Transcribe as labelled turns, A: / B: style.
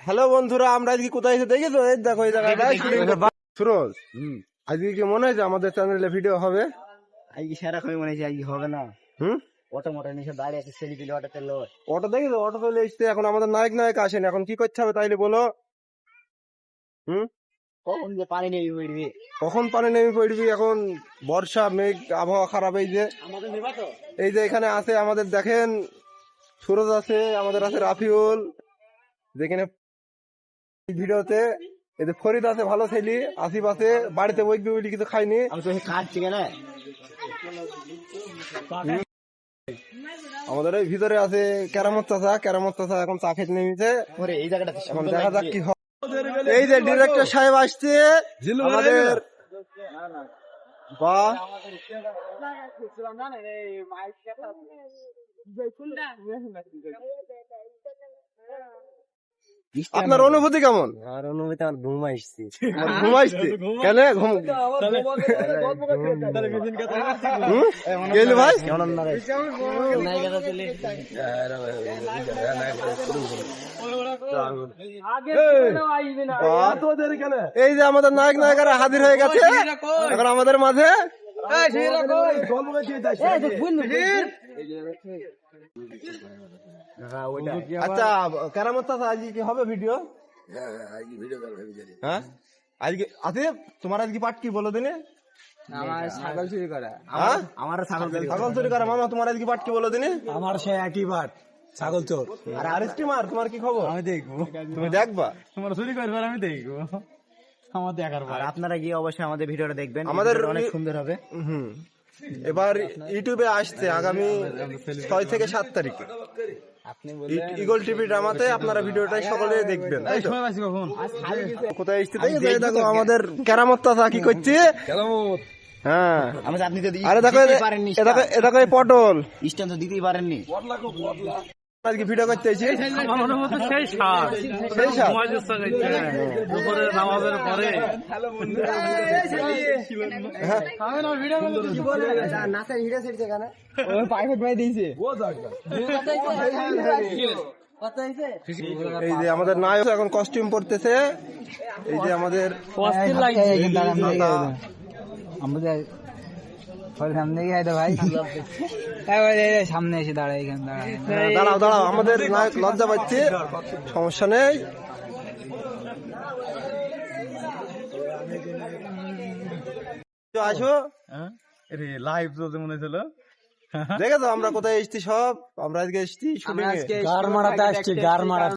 A: Hello বন্ধুরা, আমরা আজকে কোথায় এসে দেখেছো? এই দেখো এই জায়গাটা সুরজ। আজকে কি মনে হয়েছে আমাদের চ্যানেলে ভিডিও হবে?
B: আজকে সেরকমই মনে হচ্ছে আজকে হবে না। অটো মোটো নিচে দাঁড়িয়ে আছে, সেলি দিলে অটোতে লোড।
A: অটো দেখেছো? অটো চলে এসছে, এখন আমাদের নায়ক নায়ক আসেন, এখন কি করতে হবে তাইলে বলো?
B: কখন যে পানি নেই উঠবি,
A: কখন পানি নেমে পড়বি? এখন বর্ষা, মেঘ, আবহাওয়া খারাপ। এই যে এখানে আছে আমাদের, দেখেন সুরজ আছে, আমাদের আছে রাফিউল, যেখানে ভিডিওতে এই যে ফরিদ আছে, ভালো ছেলে। আসিফ আছে, বাড়িতে বইবি বলি কিছু খাইনি।
B: আমি তো খাচ্ছি কেন।
A: আমাদের এই ভিতরে আছে কেরামত চাচা। কেরামত চাচা এখন চা খেতে নেমেছে।
B: এই জায়গাটা
A: এখন দেখা যাক কি হয়। এই যে ডিরেক্টর সাহেব আসছে আমাদের। বাহ, আপনার অনুভূতি কেমন?
B: আর অনুভূতি আমার ঘুম আসছে।
A: ঘুম আসছে কেন? গেলি ভাই এই যে আমাদের নায়ক নায়িকারা হাজির হয়ে গেছে এখন আমাদের মাঝে। আচ্ছা কেরামত চাচা, আজকে কি হবে ভিডিও? হ্যাঁ আজকে আসিফ, তোমার আজকে পাঠ কি বলো দিনে?
B: আমার ছাগল চুরি করা। আমার
A: ছাগল চুরি করা। মামা, তোমার আজকে পাঠ কি বলো দিনে?
B: আমার সে একই বাট, ছাগল চোর।
A: আর স্টিমার, তোমার কি খবর?
B: আমি দেখবো,
A: তুমি দেখবা?
B: তোমার চুরি করবে, আমি দেখবো। আমার দেখার পর আপনারা গিয়ে অবশ্যই আমাদের ভিডিওটা দেখবেন,
A: আমাদের
B: অনেক সুন্দর হবে।
A: এবার ইউটিউবে আসছে আগামী 6 থেকে 7 তারিখে ইগল টিভি ড্রামাতে। আপনারা ভিডিওটা সকলে দেখবেন, তাই তো? কোথায় এসছে দেখো আমাদের কেরামত চাচা কি করছে। হ্যাঁ, আরে দেখো দেখো এই পটল
B: স্ট্যান্ড তো দিতেই পারেননি।
A: আজকে ভিডিও করতে এসেছি।
C: নামাজের পরে
A: এই যে আমাদের নায়ক এখন কস্টিউম পরতেছে। এই যে আমাদের
B: সামনে এসে দাঁড়ায়, এখানে
A: দাঁড়াও দাঁড়াও, আমাদের নায়ক লজ্জা পাচ্ছে, সমস্যা নেই। আসো,
C: লাইভ চলতে মনে ছিল।
A: দেখে তো আমরা কোথায় এসছি সব। আমরা আজকে এসছি শুটিং এ।
B: গার মারাতে আসছি, গার মারা।